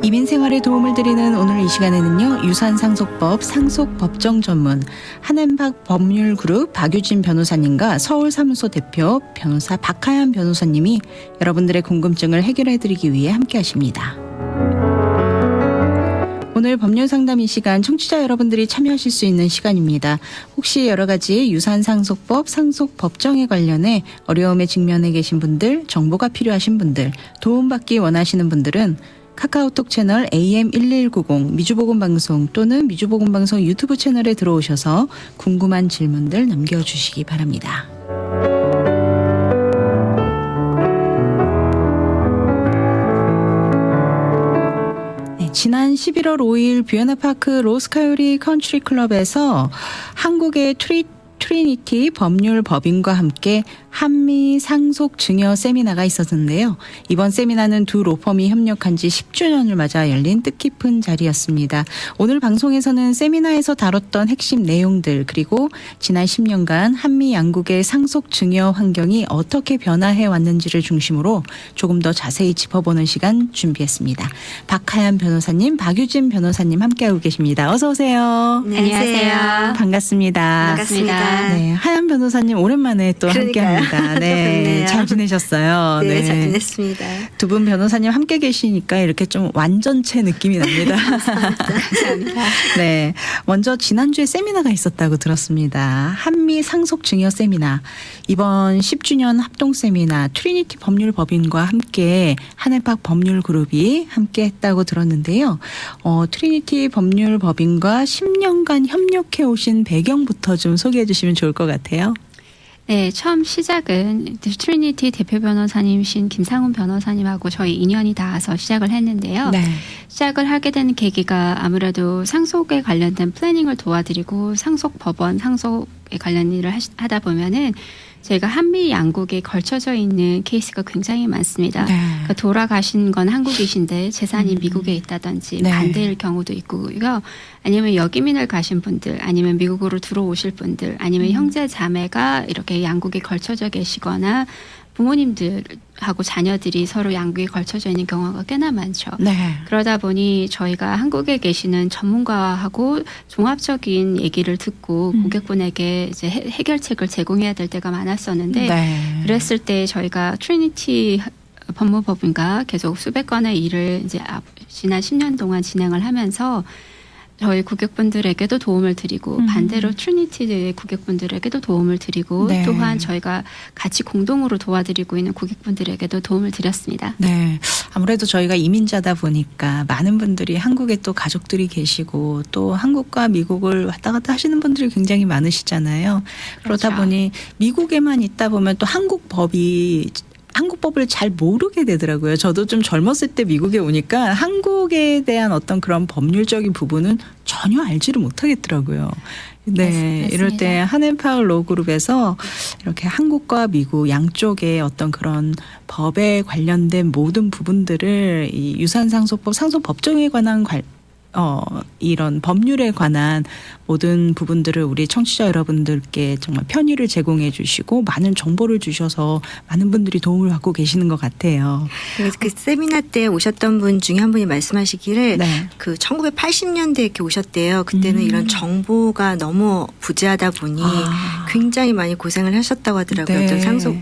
이민 생활에 도움을 드리는 오늘 이 시간에는요. 유산상속법 상속법정 전문 한앤박 법률그룹 박유진 변호사님과 서울사무소 대표 변호사 박하연 변호사님이 여러분들의 궁금증을 해결해드리기 위해 함께하십니다. 오늘 법률상담 이 시간 청취자 여러분들이 참여하실 수 있는 시간입니다. 혹시 여러 가지 유산상속법, 상속법정에 관련해 어려움에 직면해 계신 분들, 정보가 필요하신 분들, 도움받기 원하시는 분들은 카카오톡 채널 AM1190 미주보건방송 또는 미주보건방송 유튜브 채널에 들어오셔서 궁금한 질문들 남겨주시기 바랍니다. 지난 11월 5일 뷰에나파크 로스카요리 컨트리 클럽에서 한국의 트리니티 법률 법인과 함께 한미 상속 증여 세미나가 있었는데요. 이번 세미나는 두 로펌이 협력한 지 10주년을 맞아 열린 뜻깊은 자리였습니다. 오늘 방송에서는 세미나에서 다뤘던 핵심 내용들 그리고 지난 10년간 한미 양국의 상속 증여 환경이 어떻게 변화해 왔는지를 중심으로 조금 더 자세히 짚어보는 시간 준비했습니다. 박하연 변호사님, 박유진 변호사님 함께하고 계십니다. 어서 오세요. 네, 안녕하세요. 반갑습니다. 반갑습니다. 네, 하연 변호사님 오랜만에 또 함께합니다. 네, 잘 지내셨어요? 네, 잘 지냈습니다. 두 분 변호사님 함께 계시니까 이렇게 좀 완전체 느낌이 납니다. 감사합니다. 네, 먼저 지난주에 세미나가 있었다고 들었습니다. 한미 상속 증여 세미나. 이번 10주년 합동 세미나 트리니티 법률법인과 함께 한앤박 법률그룹이 함께 했다고 들었는데요. 트리니티 법률법인과 10년간 협력해 오신 배경부터 좀 소개해 주시면 좋을 것 같아요. 네, 처음 시작은 트리니티 대표 변호사님이신 김상훈 변호사님하고 저희 인연이 닿아서 시작을 했는데요. 네. 시작을 하게 된 계기가 아무래도 상속에 관련된 플래닝을 도와드리고 상속법원, 상속에 관련 일을 하다 보면은 저희가 한미 양국에 걸쳐져 있는 케이스가 굉장히 많습니다. 네. 그러니까 돌아가신 건 한국이신데 재산이 미국에 있다든지 네. 반대일 경우도 있고요. 아니면 역이민을 가신 분들, 아니면 미국으로 들어오실 분들, 아니면 형제 자매가 이렇게 양국에 걸쳐져 계시거나 부모님들하고 자녀들이 서로 양국에 걸쳐져 있는 경우가 꽤나 많죠. 네. 그러다 보니 저희가 한국에 계시는 전문가하고 종합적인 얘기를 듣고 고객분에게 이제 해결책을 제공해야 될 때가 많았었는데 네. 그랬을 때 저희가 트리니티 법무법인과 계속 수백 건의 일을 이제 지난 10년 동안 진행을 하면서 저희 고객분들에게도 도움을 드리고 반대로 트리니티의 고객분들에게도 도움을 드리고 네. 또한 저희가 같이 공동으로 도와드리고 있는 고객분들에게도 도움을 드렸습니다. 네. 아무래도 저희가 이민자다 보니까 많은 분들이 한국에 또 가족들이 계시고 또 한국과 미국을 왔다 갔다 하시는 분들이 굉장히 많으시잖아요. 그러다 그렇죠. 보니 미국에만 있다 보면 또 한국법을 잘 모르게 되더라고요. 저도 좀 젊었을 때 미국에 오니까 한국에 대한 어떤 그런 법률적인 부분은 전혀 알지를 못하겠더라고요. 네, 맞습니다. 이럴 때 한앤박 로그룹에서 이렇게 한국과 미국 양쪽의 어떤 그런 법에 관련된 모든 부분들을 이 유산상속법, 상속법정에 관한 이런 법률에 관한 모든 부분들을 우리 청취자 여러분들께 정말 편의를 제공해 주시고 많은 정보를 주셔서 많은 분들이 도움을 받고 계시는 것 같아요. 그래서 그 세미나 때 오셨던 분 중에 한 분이 말씀하시기를 네. 그 1980년대에 이렇게 오셨대요. 그때는 이런 정보가 너무 부재하다 보니 굉장히 많이 고생을 하셨다고 하더라고요. 네. 어떤 상속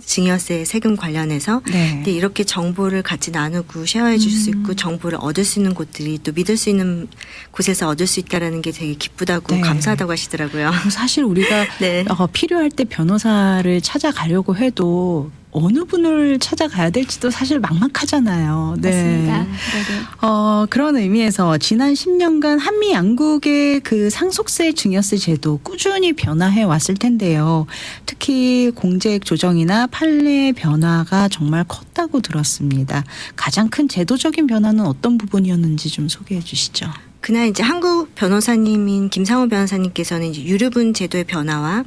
증여세 세금 관련해서. 네. 근데 이렇게 정보를 같이 나누고 쉐어해 줄 수 있고 정보를 얻을 수 있는 곳들이 또 믿을 수 있는 곳에서 얻을 수 있다라는 게 되게 기쁘다고 네. 감사하다고 하시더라고요. 사실 우리가 네. 필요할 때 변호사를 찾아가려고 해도 어느 분을 찾아가야 될지도 사실 막막하잖아요. 네. 맞습니다. 그래도 그런 의미에서 지난 10년간 한미 양국의 그 상속세 증여세 제도 꾸준히 변화해 왔을 텐데요. 특히 공제액 조정이나 판례 변화가 정말 컸다고 들었습니다. 가장 큰 제도적인 변화는 어떤 부분이었는지 좀 소개해 주시죠. 그날 이제 한국 변호사님인 김상호 변호사님께서는 이제 유류분 제도의 변화와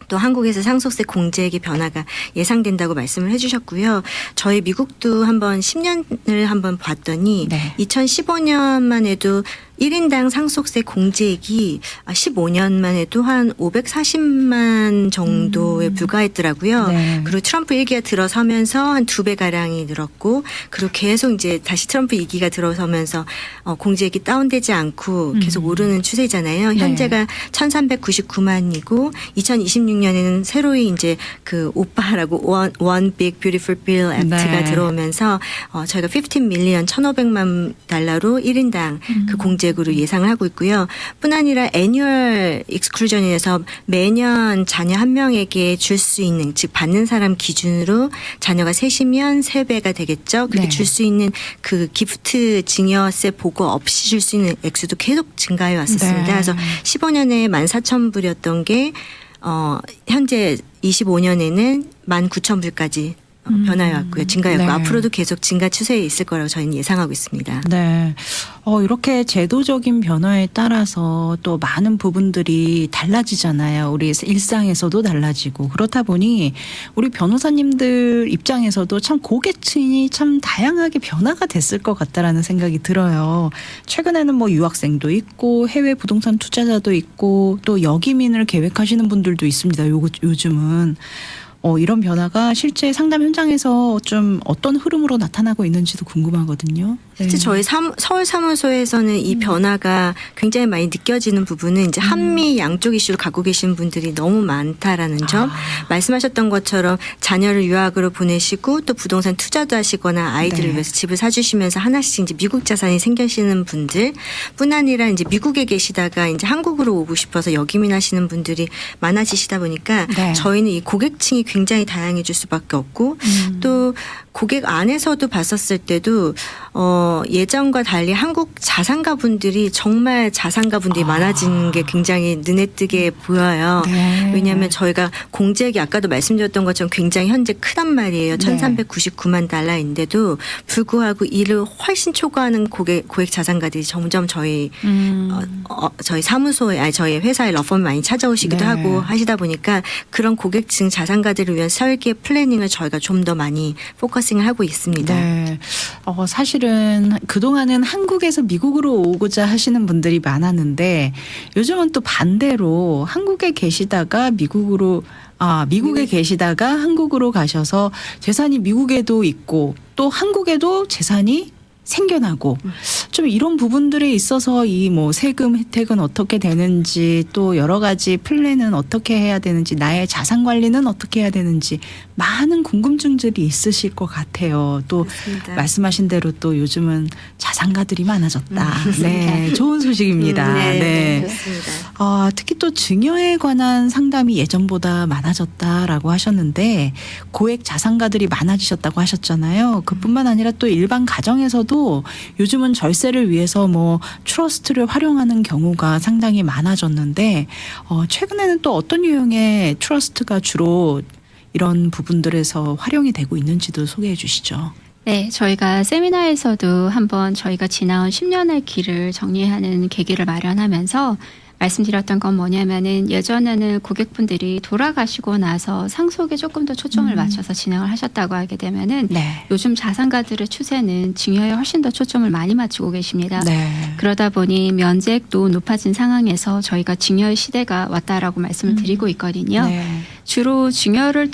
또 한국에서 상속세 공제액의 변화가 예상된다고 말씀을 해주셨고요. 저희 미국도 한번 10년을 한번 봤더니 네. 2015년만 해도 1인당 상속세 공제액이 15년만 해도 한 540만 정도에 불과했더라고요. 네. 그리고 트럼프 1기가 들어서면서 한 2배가량이 늘었고 그리고 계속 이제 다시 트럼프 2기가 들어서면서 공제액이 다운되지 않고 계속 오르는 추세잖아요. 네. 현재가 1,399만이고 2026년에는 새로이 이제 그 오빠라고 One Big Beautiful Bill Act가 네. 들어오면서 저희가 15 밀리언 1,500만 달러로 1인당 그 공제액으로 예상을 하고 있고요. 뿐 아니라 애뉴얼 익스클루전에서 매년 자녀 한 명에게 줄 수 있는 즉 받는 사람 기준으로 자녀가 셋이면 3배가 되겠죠. 그렇게 네. 줄 수 있는 그 기프트 증여세 보고 없이 줄 수 있는 액수도 계속 증가해 왔었습니다. 네. 그래서 15년에 14,000불이었던 게 현재 25년에는 19,000불까지 변화해 왔고요. 증가해 왔고 네. 앞으로도 계속 증가 추세에 있을 거라고 저희는 예상하고 있습니다. 네. 이렇게 제도적인 변화에 따라서 또 많은 부분들이 달라지잖아요. 우리 일상에서도 달라지고. 그렇다 보니 우리 변호사님들 입장에서도 참 고객층이 참 다양하게 변화가 됐을 것 같다라는 생각이 들어요. 최근에는 뭐 유학생도 있고 해외 부동산 투자자도 있고 또 역이민을 계획하시는 분들도 있습니다. 요즘은. 이런 변화가 실제 상담 현장에서 좀 어떤 흐름으로 나타나고 있는지도 궁금하거든요. 실제 저희 서울 사무소에서는 이 변화가 굉장히 많이 느껴지는 부분은 이제 한미 양쪽 이슈를 갖고 계신 분들이 너무 많다라는 점, 말씀하셨던 것처럼 자녀를 유학으로 보내시고 또 부동산 투자도 하시거나 아이들을 네. 위해서 집을 사주시면서 하나씩 이제 미국 자산이 생기시는 분들뿐 아니라 이제 미국에 계시다가 이제 한국으로 오고 싶어서 역이민하시는 분들이 많아지시다 보니까 네. 저희는 이 고객층이 굉장히 다양해질 수밖에 없고 또 고객 안에서도 봤었을 때도 예전과 달리 한국 자산가분들이 정말 자산가분들이 많아지는 게 굉장히 눈에 띄게 보여요. 네. 왜냐하면 저희가 공제액이 아까도 말씀드렸던 것처럼 굉장히 현재 크단 말이에요. 네. 1,399만 달러인데도 불구하고 이를 훨씬 초과하는 고객 자산가들이 점점 저희 사무소에 저희 회사에 러펌 많이 찾아오시기도 네. 하고 하시다 보니까 그런 고객층 자산가들을 위한 설계 플래닝을 저희가 좀 더 많이 포커싱을 하고 있습니다. 네. 사실은 그동안은 한국에서 미국으로 오고자 하시는 분들이 많았는데 요즘은 또 반대로 한국에 계시다가 미국에 계시다가 한국으로 가셔서 재산이 미국에도 있고 또 한국에도 재산이 생겨나고 좀 이런 부분들에 있어서 이 뭐 세금 혜택은 어떻게 되는지 또 여러 가지 플랜은 어떻게 해야 되는지 나의 자산 관리는 어떻게 해야 되는지 많은 궁금증들이 있으실 것 같아요. 또 그렇습니다. 말씀하신 대로 또 요즘은 자산가들이 많아졌다. 네, 좋은 소식입니다. 네. 그렇습니다. 특히 또 증여에 관한 상담이 예전보다 많아졌다라고 하셨는데 고액 자산가들이 많아지셨다고 하셨잖아요. 그뿐만 아니라 또 일반 가정에서도 요즘은 절세를 위해서 뭐 트러스트를 활용하는 경우가 상당히 많아졌는데 최근에는 또 어떤 유형의 트러스트가 주로 이런 부분들에서 활용이 되고 있는지도 소개해 주시죠. 네, 저희가 세미나에서도 한번 저희가 지나온 10년의 길을 정리하는 계기를 마련하면서 말씀드렸던 건 뭐냐면은 예전에는 고객분들이 돌아가시고 나서 상속에 조금 더 초점을 맞춰서 진행을 하셨다고 하게 되면은 네. 요즘 자산가들의 추세는 증여에 훨씬 더 초점을 많이 맞추고 계십니다. 네. 그러다 보니 면제액도 높아진 상황에서 저희가 증여의 시대가 왔다라고 말씀을 드리고 있거든요. 네. 주로 증여를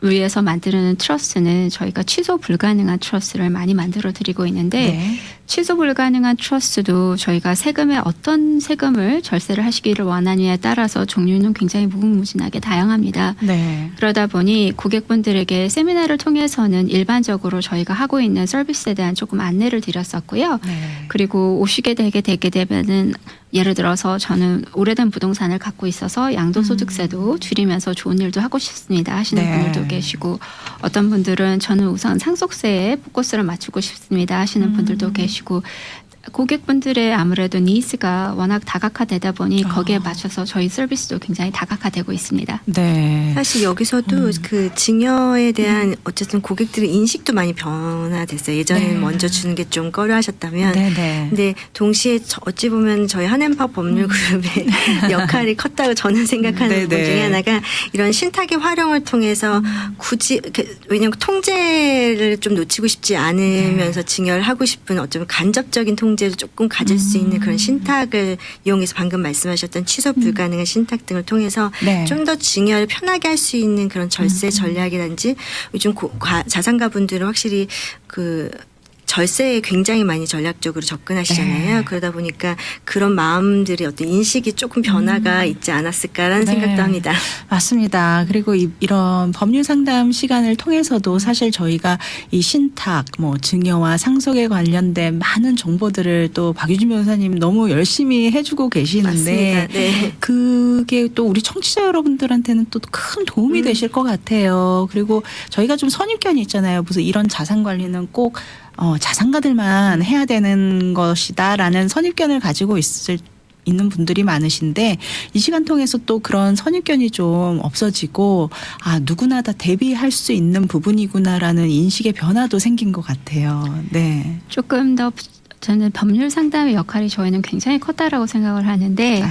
위해서 만드는 트러스는 저희가 취소 불가능한 트러스를 많이 만들어 드리고 있는데 네. 취소 불가능한 트러스도 저희가 세금에 어떤 세금을 절세를 하시기를 원하느냐에 따라서 종류는 굉장히 무궁무진하게 다양합니다. 네. 그러다 보니 고객분들에게 세미나를 통해서는 일반적으로 저희가 하고 있는 서비스에 대한 조금 안내를 드렸었고요. 네. 그리고 오시게 되게 되면은 예를 들어서 저는 오래된 부동산을 갖고 있어서 양도소득세도 줄이면서 좋은 일도 하고 싶습니다 하시는 네. 분들도 계시고 어떤 분들은 저는 우선 상속세에 포커스를 맞추고 싶습니다 하시는 분들도 계시고 고객분들의 아무래도 니즈가 워낙 다각화되다 보니 거기에 맞춰서 저희 서비스도 굉장히 다각화되고 있습니다. 네. 사실 여기서도 그 증여에 대한 어쨌든 고객들의 인식도 많이 변화됐어요. 예전에는 네. 먼저 주는 게 좀 꺼려하셨다면 네, 네. 근데 동시에 어찌 보면 저희 한엠파 법률 그룹의 역할이 컸다고 저는 생각하는 네, 부분 네. 중에 하나가 이런 신탁의 활용을 통해서 굳이 왜냐하면 통제를 좀 놓치고 싶지 않으면서 증여를 하고 싶은 어쩌면 간접적인 통제 통제를 조금 가질 수 있는 그런 신탁을 이용해서 방금 말씀하셨던 취소 불가능한 신탁 등을 통해서 네. 좀 더 증여를 편하게 할 수 있는 그런 절세 전략이라든지 요즘 자산가분들은 확실히 그 절세에 굉장히 많이 전략적으로 접근하시잖아요. 네. 그러다 보니까 그런 마음들의 어떤 인식이 조금 변화가 있지 않았을까라는 네. 생각도 합니다. 맞습니다. 그리고 이런 법률 상담 시간을 통해서도 사실 저희가 이 신탁, 뭐 증여와 상속에 관련된 많은 정보들을 또 박유진 변호사님 너무 열심히 해주고 계시는데 맞습니다. 네. 그게 또 우리 청취자 여러분들한테는 또 큰 도움이 되실 것 같아요. 그리고 저희가 좀 선입견이 있잖아요. 무슨 이런 자산 관리는 꼭 자산가들만 해야 되는 것이다라는 선입견을 가지고 있는 분들이 많으신데 이 시간 통해서 또 그런 선입견이 좀 없어지고 누구나 다 대비할 수 있는 부분이구나라는 인식의 변화도 생긴 것 같아요. 네. 조금 더 저는 법률 상담의 역할이 저희는 굉장히 컸다라고 생각을 하는데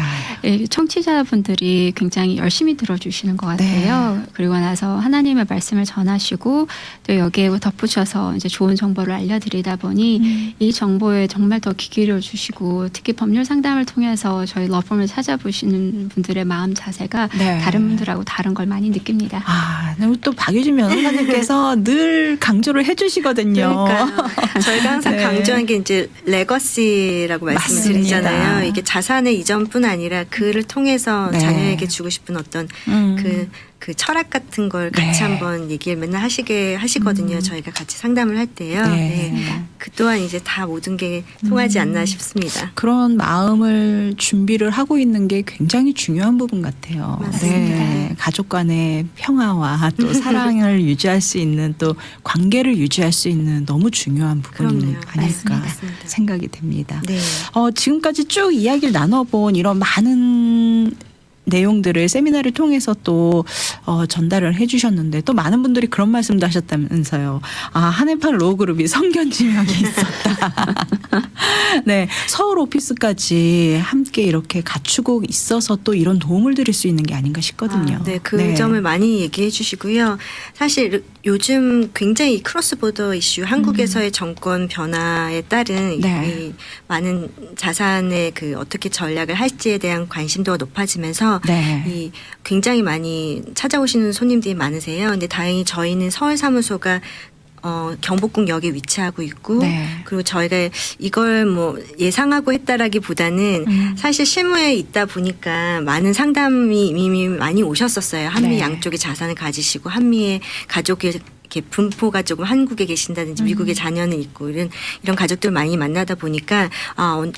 청취자분들이 굉장히 열심히 들어주시는 것 같아요. 네. 그리고 나서 하나님의 말씀을 전하시고 또 여기에 덧붙여서 이제 좋은 정보를 알려드리다 보니 이 정보에 정말 더 귀 기울여 주시고 특히 법률 상담을 통해서 저희 러펌을 찾아보시는 분들의 마음 자세가 네. 다른 분들하고 다른 걸 많이 느낍니다. 그리고 또 박유진 변호사님께서 늘 강조를 해주시거든요. 그러니까 저희가 항상 네. 강조한 게 이제 레거시라고 말씀을 맞습니다. 드리잖아요. 이게 자산의 이전뿐 아니라 그를 통해서 네. 자녀에게 주고 싶은 어떤 그 철학 같은 걸 같이 네. 한번 얘기를 맨날 하시거든요. 저희가 같이 상담을 할 때요. 네. 네. 그 또한 이제 다 모든 게 통하지 않나 싶습니다. 그런 마음을 준비를 하고 있는 게 굉장히 중요한 부분 같아요. 맞습니다. 네. 가족 간의 평화와 또 사랑을 유지할 수 있는 또 관계를 유지할 수 있는 너무 중요한 부분이 그럼요. 아닐까 맞습니다. 생각이 됩니다. 네. 지금까지 쭉 이야기를 나눠본 이런 많은 내용들을 세미나를 통해서 또 전달을 해주셨는데 또 많은 분들이 그런 말씀도 하셨다면서요. 한해팔 로그룹이 성견 지명이 있었다. 네, 서울 오피스까지 함께 이렇게 갖추고 있어서 또 이런 도움을 드릴 수 있는 게 아닌가 싶거든요. 네, 그 점을 많이 얘기해 주시고요. 사실 요즘 굉장히 크로스보더 이슈, 한국에서의 정권 변화에 따른 네. 이 많은 자산의 그 어떻게 전략을 할지에 대한 관심도가 높아지면서 네. 이 굉장히 많이 찾아오시는 손님들이 많으세요. 근데 다행히 저희는 서울 사무소가 경복궁역에 위치하고 있고 네. 그리고 저희가 이걸 뭐 예상하고 했다라기보다는 사실 실무에 있다 보니까 많은 상담이 이미 많이 오셨었어요. 한미 네. 양쪽의 자산을 가지시고 한미의 가족의 이렇게 분포가 조금 한국에 계신다든지 미국에 자녀는 있고 이런 가족들 많이 만나다 보니까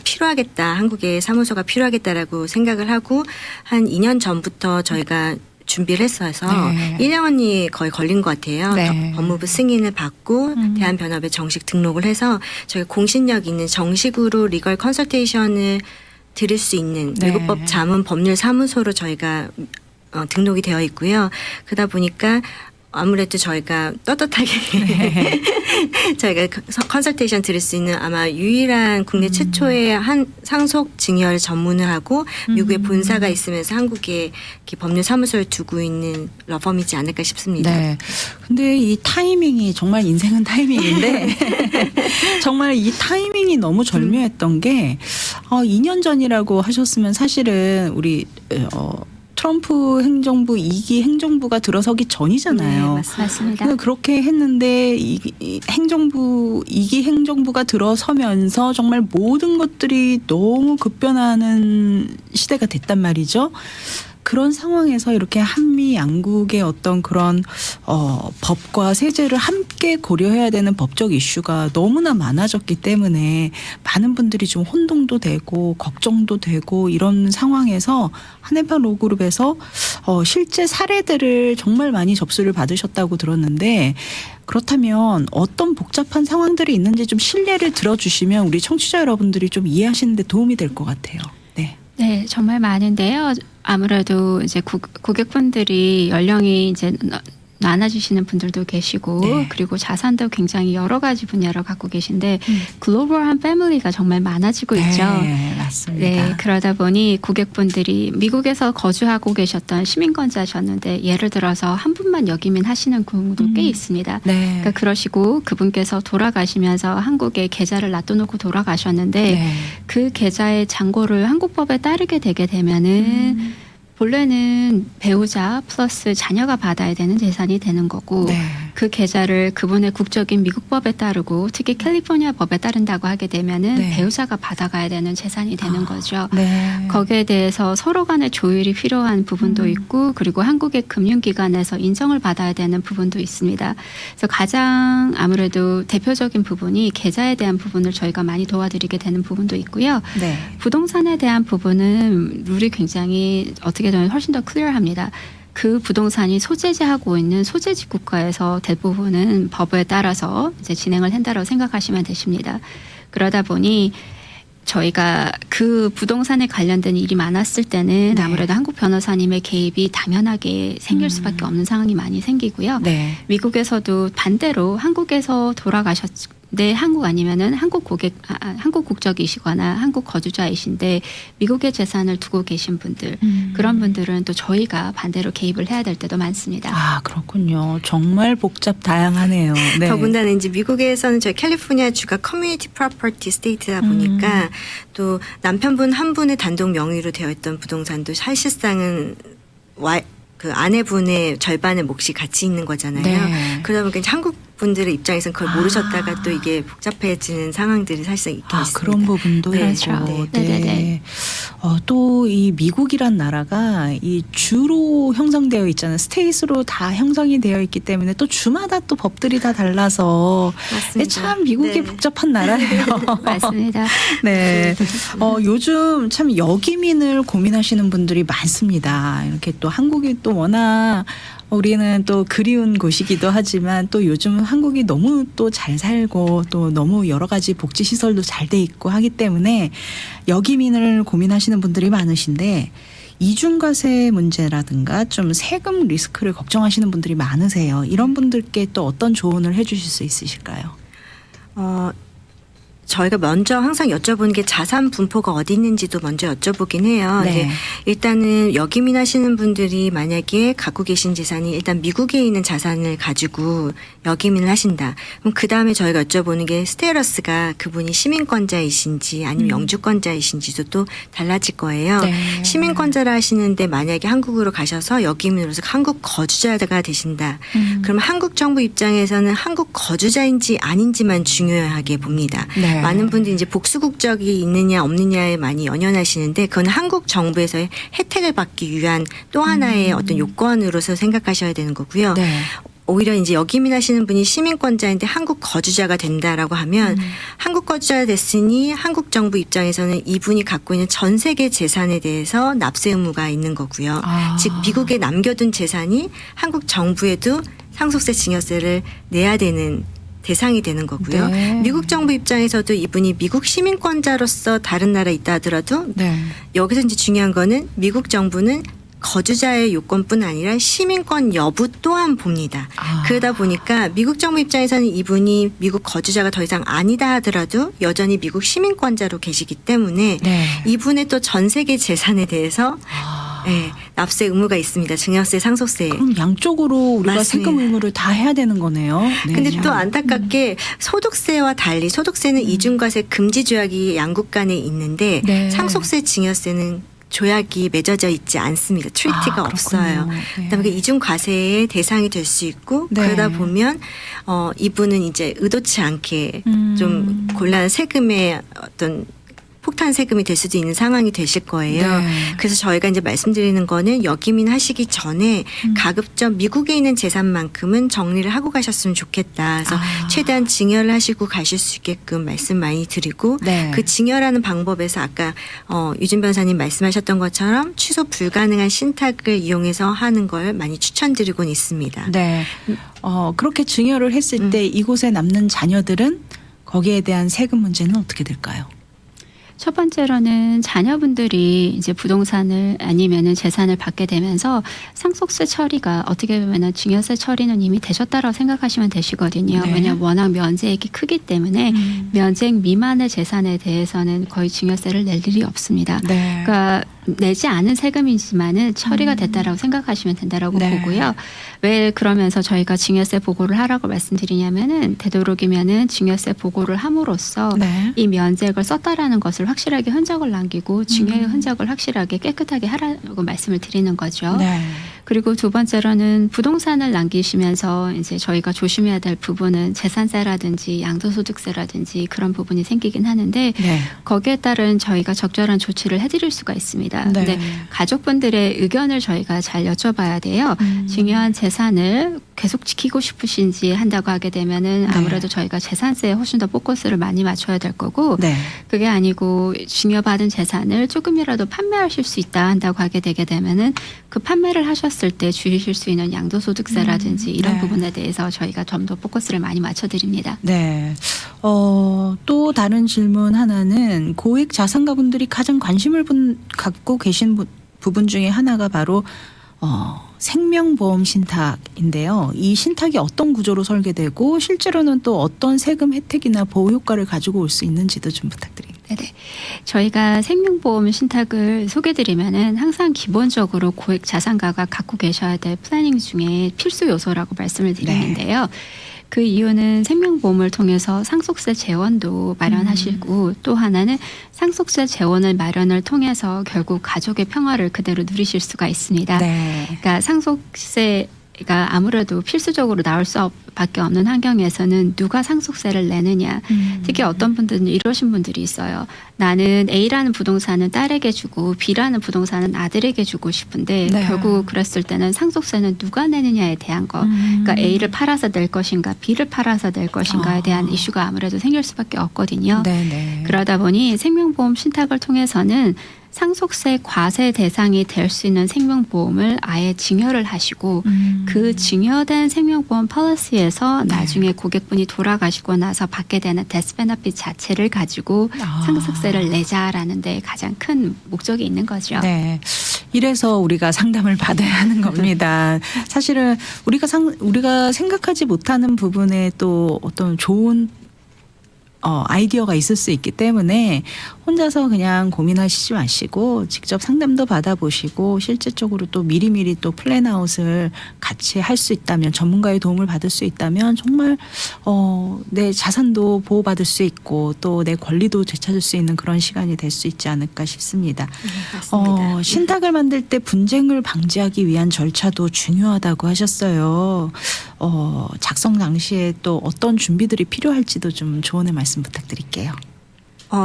필요하겠다. 한국에 사무소가 필요하겠다라고 생각을 하고 한 2년 전부터 저희가 준비를 했어서 네. 1년이 거의 걸린 것 같아요. 네. 법무부 승인을 받고 대한변협에 정식 등록을 해서 저희가 공신력 있는 정식으로 리걸 컨설테이션을 들을 수 있는 네. 외국법 자문 법률 사무소로 저희가 등록이 되어 있고요. 그러다 보니까 아무래도 저희가 떳떳하게 네. 저희가 컨설테이션 들을 수 있는 아마 유일한 국내 최초의 한 상속 증여를 전문을 하고 미국에 본사가 있으면서 한국에 이렇게 법률 사무소를 두고 있는 러펌이지 않을까 싶습니다. 네. 근데 이 타이밍이 정말 인생은 타이밍인데 정말 이 타이밍이 너무 절묘했던 게 2년 전이라고 하셨으면 사실은 우리 트럼프 행정부 2기 행정부가 들어서기 전이잖아요. 네, 맞습니다. 맞습니다. 그렇게 했는데 이 행정부 2기 행정부가 들어서면서 정말 모든 것들이 너무 급변하는 시대가 됐단 말이죠. 그런 상황에서 이렇게 한미 양국의 어떤 그런 법과 세제를 함께 고려해야 되는 법적 이슈가 너무나 많아졌기 때문에 많은 분들이 좀 혼동도 되고 걱정도 되고 이런 상황에서 한해팔 로그룹에서 실제 사례들을 정말 많이 접수를 받으셨다고 들었는데 그렇다면 어떤 복잡한 상황들이 있는지 좀 실례를 들어주시면 우리 청취자 여러분들이 좀 이해하시는 데 도움이 될 것 같아요. 네. 네, 정말 많은데요. 아무래도 이제 고객분들이 연령이 이제 나눠주시는 분들도 계시고 네. 그리고 자산도 굉장히 여러 가지 분야로 갖고 계신데 글로벌한 패밀리가 정말 많아지고 있죠. 네, 맞습니다. 네, 그러다 보니 고객분들이 미국에서 거주하고 계셨던 시민권자셨는데 예를 들어서 한 분만 역이민 하시는 경우도 꽤 있습니다. 네. 그러니까 그러시고 그분께서 돌아가시면서 한국에 계좌를 놔둬놓고 돌아가셨는데 네. 그 계좌의 잔고를 한국법에 따르게 되게 되면은 본래는 배우자 플러스 자녀가 받아야 되는 재산이 되는 거고 네. 그 계좌를 그분의 국적인 미국 법에 따르고 특히 캘리포니아 법에 따른다고 하게 되면은 네. 배우자가 받아가야 되는 재산이 되는 거죠. 네. 거기에 대해서 서로 간의 조율이 필요한 부분도 있고 그리고 한국의 금융기관에서 인정을 받아야 되는 부분도 있습니다. 그래서 가장 아무래도 대표적인 부분이 계좌에 대한 부분을 저희가 많이 도와드리게 되는 부분도 있고요. 네. 부동산에 대한 부분은 룰이 굉장히 어떻게 보면 훨씬 더 클리어합니다. 그 부동산이 소재지하고 있는 소재지 국가에서 대부분은 법에 따라서 이제 진행을 한다고 생각하시면 되십니다. 그러다 보니 저희가 그 부동산에 관련된 일이 많았을 때는 네. 아무래도 한국 변호사님의 개입이 당연하게 생길 수밖에 없는 상황이 많이 생기고요. 네. 미국에서도 반대로 한국에서 돌아가셨는데 한국 아니면은 한국 국적이시거나 한국 거주자이신데 미국의 재산을 두고 계신 분들 그런 분들은 또 저희가 반대로 개입을 해야 될 때도 많습니다. 아, 그렇군요. 정말 복잡 다양하네요. 네. 더군다나 이제 미국에서는 저희 캘리포니아 주가 커뮤니티 프로퍼티 스테이트다 보니까 또 남편분 한 분의 단독 명의로 되어 있던 부동산도 사실상은 그 아내분의 절반의 몫이 같이 있는 거잖아요. 네. 그러다 보니까 한국 분들의 입장에서는 그걸 모르셨다가 또 이게 복잡해지는 상황들이 사실상 있긴 있습니다. 그런 부분도 네. 있고. 그렇죠. 네. 네네네. 또 이 미국이란 나라가 이 주로 형성되어 있잖아요. 스테이트로 다 형성이 되어 있기 때문에 또 주마다 또 법들이 다 달라서 맞습니다. 참 미국이 네. 복잡한 나라예요. 맞습니다. 네. 요즘 참 역이민을 고민하시는 분들이 많습니다. 이렇게 또 한국이 또 워낙 우리는 또 그리운 곳이기도 하지만 또 요즘 한국이 너무 또 잘 살고 또 너무 여러 가지 복지 시설도 잘 돼 있고 하기 때문에 역이민을 고민하시는 분들이 많으신데 이중과세 문제라든가 좀 세금 리스크를 걱정하시는 분들이 많으세요. 이런 분들께 또 어떤 조언을 해 주실 수 있으실까요? 저희가 먼저 항상 여쭤보는 게 자산 분포가 어디 있는지도 먼저 여쭤보긴 해요. 네. 근데 일단은 역이민 하시는 분들이 만약에 갖고 계신 재산이 일단 미국에 있는 자산을 가지고 역이민을 하신다. 그럼 그 다음에 저희가 여쭤보는 게 스테러스가 그분이 시민권자이신지 아니면 영주권자이신지도 또 달라질 거예요. 네. 시민권자라 하시는데 만약에 한국으로 가셔서 역이민으로서 한국 거주자가 되신다. 그럼 한국 정부 입장에서는 한국 거주자인지 아닌지만 중요하게 봅니다. 네. 많은 분들이 이제 복수 국적이 있느냐 없느냐에 많이 연연하시는데 그건 한국 정부에서의 혜택을 받기 위한 또 하나의 어떤 요건으로서 생각하셔야 되는 거고요. 네. 오히려 이제 역이민 하시는 분이 시민권자인데 한국 거주자가 된다라고 하면 한국 거주자가 됐으니 한국 정부 입장에서는 이분이 갖고 있는 전 세계 재산에 대해서 납세 의무가 있는 거고요. 아. 즉 미국에 남겨둔 재산이 한국 정부에도 상속세 증여세를 내야 되는 대상이 되는 거고요. 네. 미국 정부 입장에서도 이분이 미국 시민권자로서 다른 나라에 있다 하더라도 네. 여기서 이제 중요한 거는 미국 정부는 거주자의 요건뿐 아니라 시민권 여부 또한 봅니다. 아. 그러다 보니까 미국 정부 입장에서는 이분이 미국 거주자가 더 이상 아니다 하더라도 여전히 미국 시민권자로 계시기 때문에 네. 이분의 또 전 세계 재산에 대해서 네, 납세 의무가 있습니다. 증여세, 상속세. 그럼 양쪽으로 우리가 맞습니다. 세금 의무를 다 해야 되는 거네요. 네. 근데 또 안타깝게 소득세와 달리 소득세는 이중과세 금지 조약이 양국 간에 있는데 네. 상속세, 증여세는 조약이 맺어져 있지 않습니다. 트리티가 그렇군요. 없어요. 네. 그다음에 이중 과세의 대상이 될 수 있고 네. 그러다 보면 이분은 이제 의도치 않게 좀 곤란한 세금의 어떤 폭탄 세금이 될 수도 있는 상황이 되실 거예요. 네. 그래서 저희가 이제 말씀드리는 거는 역이민 하시기 전에 가급적 미국에 있는 재산만큼은 정리를 하고 가셨으면 좋겠다. 그래서 최대한 증여를 하시고 가실 수 있게끔 말씀 많이 드리고 네. 그 증여라는 방법에서 아까 유진 변호사님 말씀하셨던 것처럼 취소 불가능한 신탁을 이용해서 하는 걸 많이 추천드리곤 있습니다. 네. 그렇게 증여를 했을 때 이곳에 남는 자녀들은 거기에 대한 세금 문제는 어떻게 될까요? 첫 번째로는 자녀분들이 이제 부동산을 아니면은 재산을 받게 되면서 상속세 처리가 어떻게 보면은 증여세 처리는 이미 되셨다라고 생각하시면 되시거든요. 네. 왜냐하면 워낙 면제액이 크기 때문에 면제액 미만의 재산에 대해서는 거의 증여세를 낼 일이 없습니다. 네. 그러니까 내지 않은 세금이지만은 처리가 됐다라고 생각하시면 된다라고 네. 보고요. 왜 그러면서 저희가 증여세 보고를 하라고 말씀드리냐면은 되도록이면은 증여세 보고를 함으로써 네. 이 면제액을 썼다라는 것을 확실하게 흔적을 남기고 증여의 흔적을 확실하게 깨끗하게 하라고 말씀을 드리는 거죠. 네. 그리고 두 번째로는 부동산을 남기시면서 이제 저희가 조심해야 될 부분은 재산세라든지 양도소득세라든지 그런 부분이 생기긴 하는데 네. 거기에 따른 저희가 적절한 조치를 해드릴 수가 있습니다. 네. 근데 가족분들의 의견을 저희가 잘 여쭤봐야 돼요. 중요한 재산을 계속 지키고 싶으신지 한다고 하게 되면은 아무래도 저희가 재산세에 훨씬 더 포커스를 많이 맞춰야 될 거고 네. 그게 아니고 증여받은 재산을 조금이라도 판매하실 수 있다 한다고 하게 되게 되면은 그 판매를 하셨을 때 줄이실 수 있는 양도소득세라든지 이런 네. 부분에 대해서 저희가 좀 더 포커스를 많이 맞춰드립니다. 네. 또 다른 질문 하나는 고액 자산가분들이 가장 관심을 갖고 계신 부분 중에 하나가 바로 생명보험 신탁인데요. 이 신탁이 어떤 구조로 설계되고 실제로는 또 어떤 세금 혜택이나 보호 효과를 가지고 올 수 있는지도 좀 부탁드립니다. 네네. 저희가 생명보험 신탁을 소개드리면은 항상 기본적으로 고액 자산가가 갖고 계셔야 될 플래닝 중에 필수 요소라고 말씀을 드리는데요. 그 이유는 생명보험을 통해서 상속세 재원도 마련하시고 또 하나는 상속세 재원을 마련을 통해서 결국 가족의 평화를 그대로 누리실 수가 있습니다. 네. 그러니까 상속세가 아무래도 필수적으로 나올 수밖에 없는 환경에서는 누가 상속세를 내느냐. 특히 어떤 분들은 이러신 분들이 있어요. 나는 A라는 부동산은 딸에게 주고 B라는 부동산은 아들에게 주고 싶은데 네. 결국 그랬을 때는 상속세는 누가 내느냐에 대한 거. 그러니까 A를 팔아서 낼 것인가 B를 팔아서 낼 것인가에 대한 이슈가 아무래도 생길 수밖에 없거든요. 네네. 그러다 보니 생명보험 신탁을 통해서는 상속세 과세 대상이 될 수 있는 생명보험을 아예 증여를 하시고 그 증여된 생명보험 폴리시에서 나중에 고객분이 돌아가시고 나서 받게 되는 데스 베너핏 자체를 가지고 상속세를 내자라는 데 가장 큰 목적이 있는 거죠. 네. 이래서 우리가 상담을 받아야 하는 겁니다. 사실은 우리가 생각하지 못하는 부분에 또 어떤 좋은 아이디어가 있을 수 있기 때문에 혼자서 그냥 고민하시지 마시고 직접 상담도 받아보시고 실질적으로 또 미리미리 또 플랜아웃을 같이 할 수 있다면 전문가의 도움을 받을 수 있다면 정말 내 자산도 보호받을 수 있고 또 내 권리도 되찾을 수 있는 그런 시간이 될 수 있지 않을까 싶습니다. 맞습니다. 신탁을 만들 때 분쟁을 방지하기 위한 절차도 중요하다고 하셨어요. 작성 당시에 또 어떤 준비들이 필요할지도 좀 조언의 말씀 부탁드릴게요.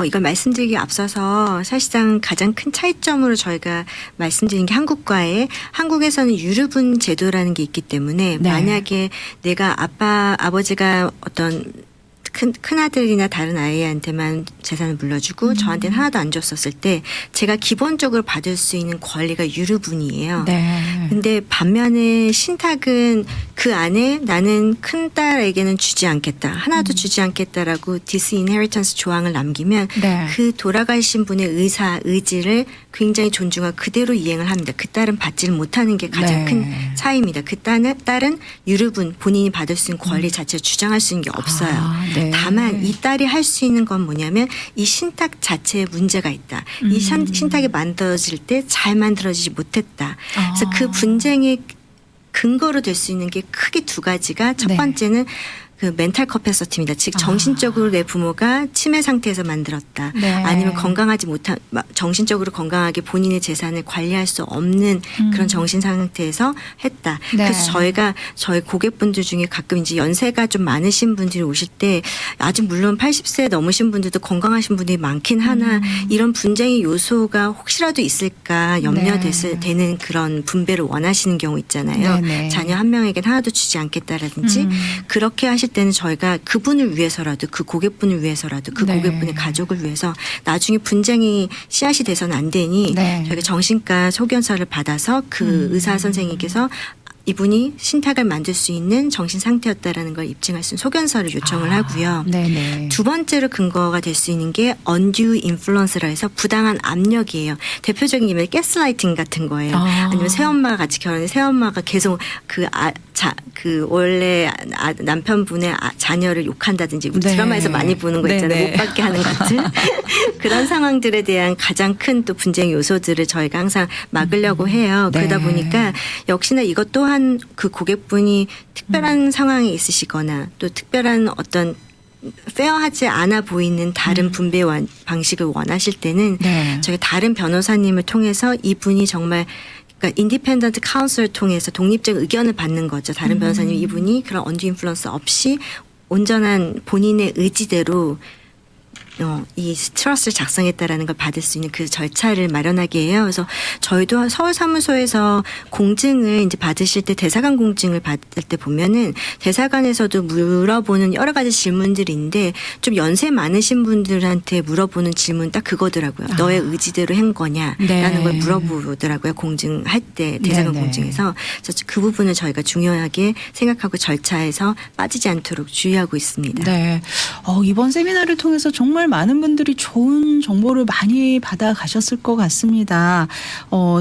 이걸 말씀드리기 앞서서 사실상 가장 큰 차이점으로 저희가 말씀드린 게 한국에서는 유류분 제도라는 게 있기 때문에 네. 만약에 내가 아버지가 어떤 큰아들이나 다른 아이한테만 재산을 물려주고 저한테는 하나도 안 줬었을 때 제가 기본적으로 받을 수 있는 권리가 유류분이에요. 네. 근데 반면에 신탁은 그 안에 나는 큰딸에게는 주지 않겠다. 하나도 주지 않겠다라고 디스인헤리턴스 조항을 남기면 네. 그 돌아가신 분의 의지를 굉장히 존중하고 그대로 이행을 합니다. 그 딸은 받지를 못하는 게 가장 네. 큰 차이입니다. 그 딸은 유류분 본인이 받을 수 있는 권리 자체를 주장할 수 있는 게 없어요. 네. 다만 이 딸이 할 수 있는 건 뭐냐면 이 신탁 자체에 문제가 있다. 이 신탁이 만들어질 때 잘 만들어지지 못했다. 그래서 그 분쟁의 근거로 될 수 있는 게 크게 두 가지가 첫 네. 번째는 그 멘탈 커패서티입니다. 즉 정신적으로 내 부모가 치매 상태에서 만들었다. 네. 아니면 정신적으로 건강하게 본인의 재산을 관리할 수 없는 그런 정신 상태에서 했다. 네. 그래서 저희 고객분들 중에 가끔 이제 연세가 좀 많으신 분들이 오실 때 아직 물론 80세 넘으신 분들도 건강하신 분들이 많긴 하나 이런 분쟁의 요소가 혹시라도 있을까 염려되는 그런 분배를 원하시는 경우 있잖아요. 네네. 자녀 한 명에겐 하나도 주지 않겠다라든지 그렇게 하실 때는 저희가 그분을 위해서라도 그 고객분을 위해서라도 그 네. 고객분의 가족을 위해서 나중에 분쟁이 씨앗이 돼서는 안 되니 네. 저희가 정신과 소견서를 받아서 그 의사 선생님께서 이분이 신탁을 만들 수 있는 정신 상태였다라는 걸 입증할 수 있는 소견서를 요청을 하고요. 네네. 두 번째로 근거가 될 수 있는 게 undue influence라 해서 부당한 압력이에요. 대표적인 예면 가스라이팅 같은 거예요. 아니면 새엄마가 같이 결혼해 새엄마가 계속 원래 남편분의 자녀를 욕한다든지 우리 네. 드라마에서 많이 보는 거 있잖아요. 네네. 못 받게 하는 것들. 그런 상황들에 대한 가장 큰 또 분쟁 요소들을 저희가 항상 막으려고 해요. 네. 그러다 보니까 역시나 이것 또한 그 고객분이 특별한 상황이 있으시거나 또 특별한 어떤 페어하지 않아 보이는 다른 분배 방식을 원하실 때는 네. 저희가 다른 변호사님을 통해서 이분이 정말 그러니까 인디펜던트 카운슬을 통해서 독립적 의견을 받는 거죠. 다른 변호사님 이분이 그런 언더 인플루언스 없이 온전한 본인의 의지대로 이 트러스를 작성했다라는 걸 받을 수 있는 그 절차를 마련하게 해요. 그래서 저희도 서울 사무소에서 공증을 이제 받으실 때 대사관 공증을 받을 때 보면은 대사관에서도 물어보는 여러 가지 질문들이 있는데 좀 연세 많으신 분들한테 물어보는 질문 딱 그거더라고요. 너의 의지대로 한 거냐라는 네. 걸 물어보더라고요. 공증할 때 대사관 네네. 공증에서. 그래서 그 부분을 저희가 중요하게 생각하고 절차에서 빠지지 않도록 주의하고 있습니다. 네. 이번 세미나를 통해서 정말 많은 분들이 좋은 정보를 많이 받아 가셨을 것 같습니다.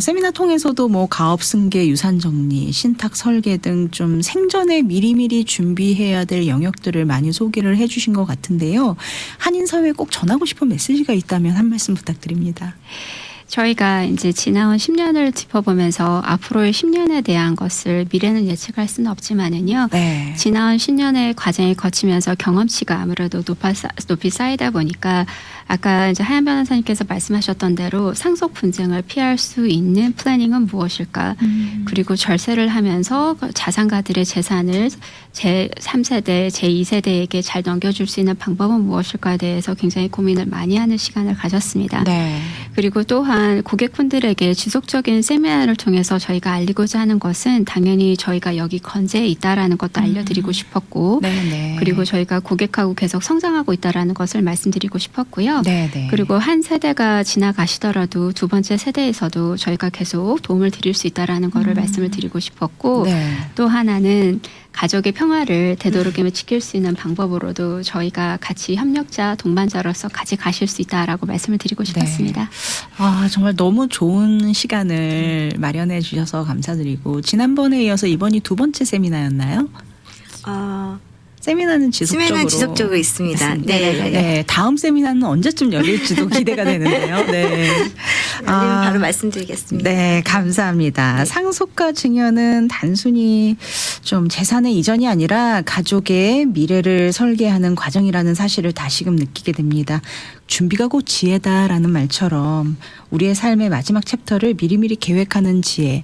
세미나 통해서도 뭐 가업 승계, 유산 정리, 신탁 설계 등 좀 생전에 미리미리 준비해야 될 영역들을 많이 소개를 해 주신 것 같은데요. 한인사회에 꼭 전하고 싶은 메시지가 있다면 한 말씀 부탁드립니다. 저희가 이제 지나온 10년을 짚어보면서 앞으로의 10년에 대한 것을 미래는 예측할 수는 없지만은요. 네. 지나온 10년의 과정을 거치면서 경험치가 아무래도 높이 쌓이다 보니까 아까 이제 하얀 변호사님께서 말씀하셨던 대로 상속 분쟁을 피할 수 있는 플래닝은 무엇일까? 그리고 절세를 하면서 자산가들의 재산을 제3세대, 제2세대에게 잘 넘겨줄 수 있는 방법은 무엇일까에 대해서 굉장히 고민을 많이 하는 시간을 가졌습니다. 네. 그리고 또한 고객분들에게 지속적인 세미나를 통해서 저희가 알리고자 하는 것은 당연히 저희가 여기 건재에 있다라는 것도 알려드리고 싶었고 네네. 그리고 저희가 고객하고 계속 성장하고 있다라는 것을 말씀드리고 싶었고요. 네네. 그리고 한 세대가 지나가시더라도 두 번째 세대에서도 저희가 계속 도움을 드릴 수 있다라는 것을 말씀을 드리고 싶었고 네. 또 하나는 가족의 평화를 되도록이면 지킬 수 있는 방법으로도 저희가 같이 협력자, 동반자로서 같이 가실 수 있다라고 말씀을 드리고 싶었습니다. 정말 너무 좋은 시간을 마련해 주셔서 감사드리고 지난번에 이어서 이번이 두 번째 세미나였나요? 세미나는 지속적으로 있습니다. 네. 다음 세미나는 언제쯤 열릴지도 기대가 되는데요. 네. 바로 말씀드리겠습니다. 네, 감사합니다. 상속과 증여는 단순히 좀 재산의 이전이 아니라 가족의 미래를 설계하는 과정이라는 사실을 다시금 느끼게 됩니다. 준비가 곧 지혜다라는 말처럼 우리의 삶의 마지막 챕터를 미리미리 계획하는 지혜.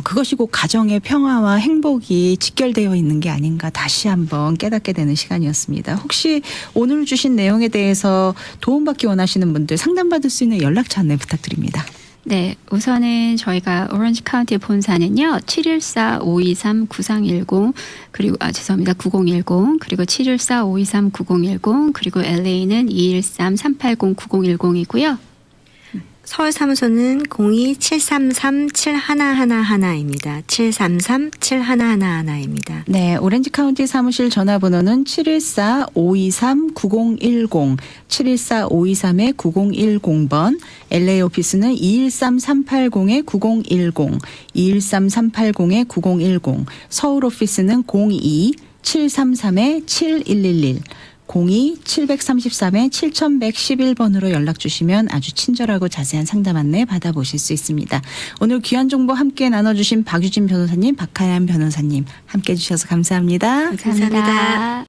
그것이 곧 가정의 평화와 행복이 직결되어 있는 게 아닌가 다시 한번 깨닫게 되는 시간이었습니다. 혹시 오늘 주신 내용에 대해서 도움받기 원하시는 분들 상담받을 수 있는 연락처 안내 부탁드립니다. 네, 우선은 저희가 오렌지 카운티 본사는요. 714-523-9310 그리고 죄송합니다. 9010 그리고 714-523-9010 그리고 LA는 213-380-9010이고요. 서울 사무소는 02-733-7111입니다. 733-7111입니다. 네, 오렌지 카운티 사무실 전화번호는 714-523-9010, 714-523-9010번, LA 오피스는 213-380-9010, 213-380-9010, 서울 오피스는 02-733-7111, 02-733-7111번으로 연락 주시면 아주 친절하고 자세한 상담 안내 받아보실 수 있습니다. 오늘 귀한 정보 함께 나눠주신 박유진 변호사님, 박하연 변호사님 함께 해주셔서 감사합니다. 감사합니다.